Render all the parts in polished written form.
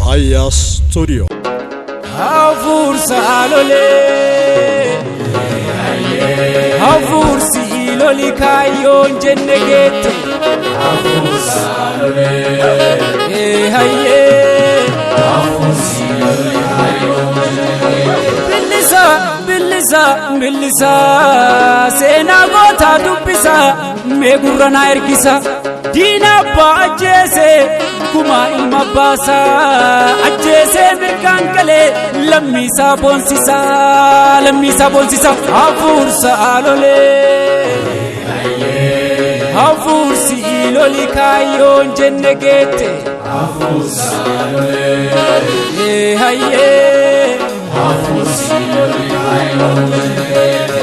Aya Studio. Avur salole, avur siloli kayon jenneget. Avur salole, haye, avur siloli kayon jenneget. Bilisa, sena gota dubisa, megurana erkisa. Dina ba ajese, kuma ilma basa, ajese mirkankale, lamisa bonsisa. Avur salole, avur siloli kayon jennegete. Avur salole, haye, avur siloli kayon jennegete.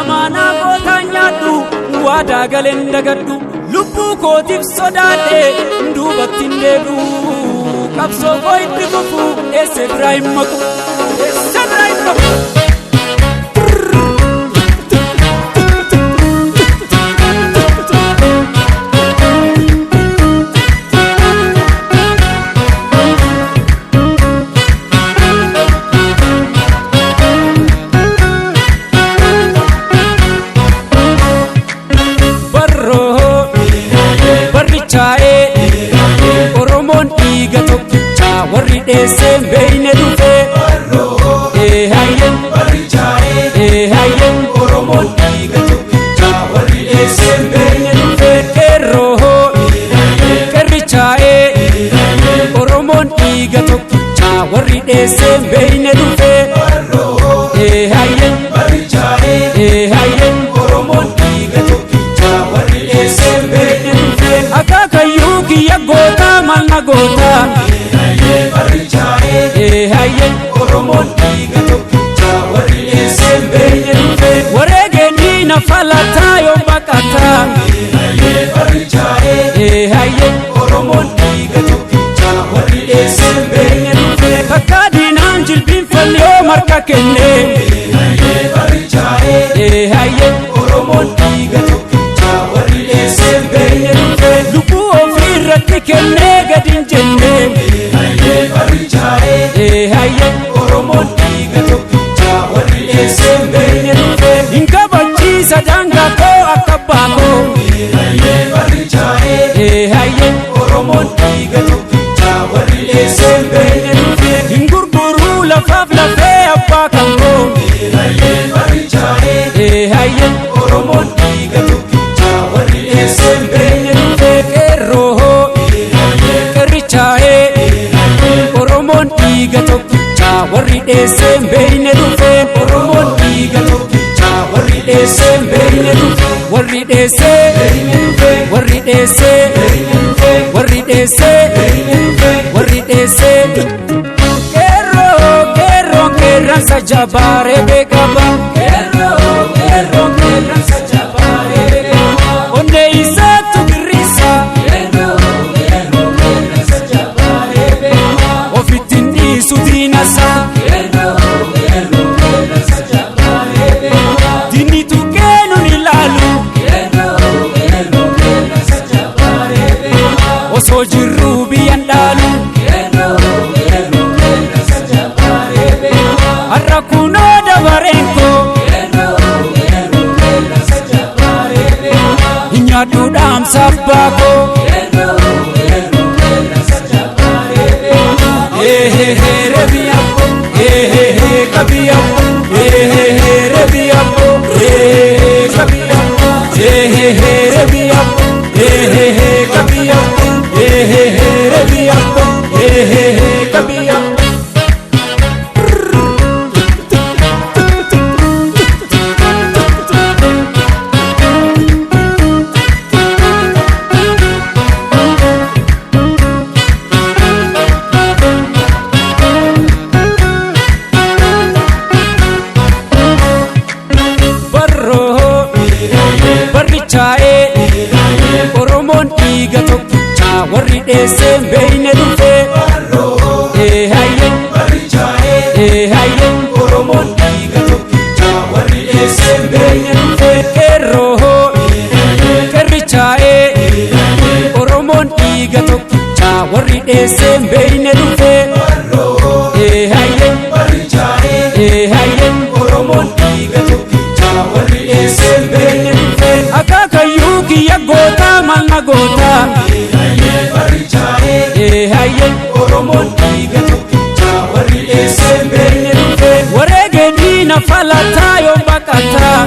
Amana kotanyadu, wada galenda gaddu, lupu kotif sodade, ndubatin dedu. Kapso koi tifufu, ese Ibrahim maku. Oromon iga tokkicha warri dheesseen beeyne dhufe. Hayyen Oromon iga tokkicha warri dheesseen beeyne dhufe. Qerrichaa'e Oromon iga tokkicha warri dheesseen beeyne dhufe. Hayyen Oromon iga tokkicha warri dheesseen beeyne dhufe. Akakayyuu kiyya goota malna goota. Hayyen Oromon iga tokkicha warri dheesseen beeyne dhufe. Wareegeenni na falataa yoo baqataa. Hayyen Oromon iga tokkicha warri dheesseen beeyne dhufe. Takka diinaan jilbiinfalli yoo marka kenne. Hayyen Oromon iga tokkicha warri dheesseen beeyne dhufe. Lubbuu ofirratti kennee gadin jenne. Hayyen Oromon iga tokkicha warri dheesseen beeyne dhufe. Hinga bachiisa daangaa koo akka baakoo. Hayyen Oromon iga tokkicha warri dheesseen beeyne dhufe. Hingurguruu lafaaf lafee abbaa kan koo. Hayyen Oromon iga tokkicha warri dheesseen beeyne dhufe. Qerrichaa'e Oromon iga tokkicha warri dheesseen beeyne dhufe. Oromon iga tokkicha warri dheesseen beeyne dhufe. Warri dheessee qeerransa jabaaree beekaba. Qeerransa jabaaree beekaba. Onnee isaatu girriisa. Qeerransa jabaaree beekaba. Ofittiin dhiisu diinasa. Qeerransa jabaaree beekaba. Diinni tukkee nun ilaalu. Qeerransa jabaaree beekaba. Osoo jirruu biyyan dhaalu. Qeerransa jabaaree beekaba. Har'a kunoo dabareen koo. Qeerransa jabaaree beekaba. Nyaadhu dhaamsa abbaa koo. Qeerransa jabaaree beekaba. Rebiyambo, kabiyambo, rebiyambo, kabiyambo, rebiyambo, kabiyambo, rebiyambo, kabiyambo. Oromon iga tokkicha warri dheesseen beeyne dhufe. Hayyen Oromon iga tokkicha warri dheesseen beeyne dhufe. Qerrichaa'e Oromon dhiiga tokkicha warri dheesseen beeyne dhufe hayye hayye Oromoon dhiiga tokkicha warri dheesseen beeyne dhufe akaakayyuu kiyya goota malna goota hayye Oromoon dhiiga tokkicha warri dheesseen beeyne dhufe wareege diina falataa yoo baqataa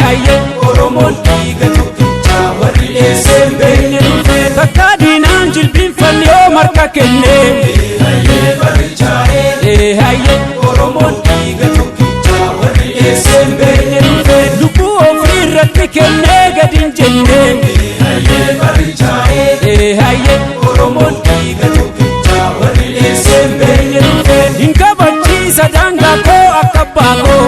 hayye Oromoon dhiiga tokkicha warri dheesseen beeyne dhufe takka diinaan jilbiinfanne yoo marka kenne hayye Oromoon dhiiga tokkicha warri dheesseen beeyne dhufe lubbuu ofii irratti kennee gadi hin jenne hayye Oromoon dhiiga tokkicha warri dheesseen beeyne dhufe hin kabachiisa daangaa koo akka baakoo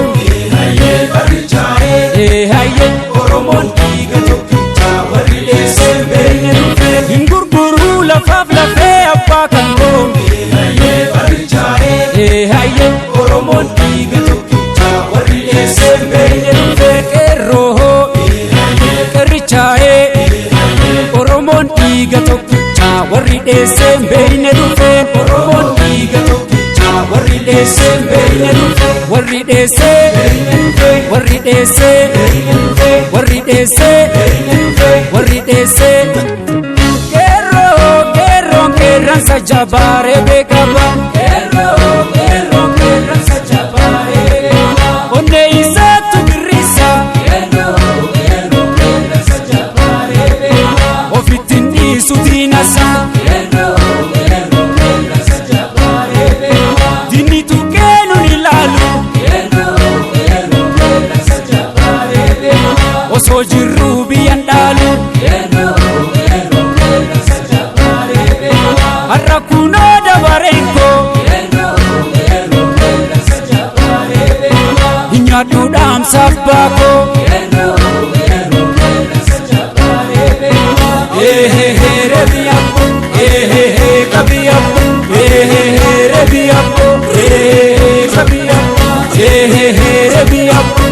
hayye Oromoon dhiiga tokkicha warri dheesseen beeyne dhufe hin gurguruu lafaaf lafee abbaa kan koo hayye Oromoon dhiiga tokkicha warri dheesseen beeyne dhufe qeerroo qeerrichaa'ee Oromoon dhiiga tokkicha warri dheesseen beeyne dhufe Oromoon dhiiga tokkicha warri dheesseen beeyne dhufe warri dheessee warri dheessee warri dheessee warri dheessee qeerroon qeerransa jabaaree beekaba qeerroon qeerransa jabaaree beekaba onnee isaatu girrisa qeerroon qeerransa jabaaree beekaba ofittiin dhiisu diinasa qeerroon qeerransa jabaaree beekaba diinni tuqee nun ilaalu osoo jirruu biyyan dhaalu har'a kunoo dabareen koo hin nyaadhu dhaamsa abbaa koo rebiyabbo kabiyabbo rebiyabbo kabiyabbo rebiyabbo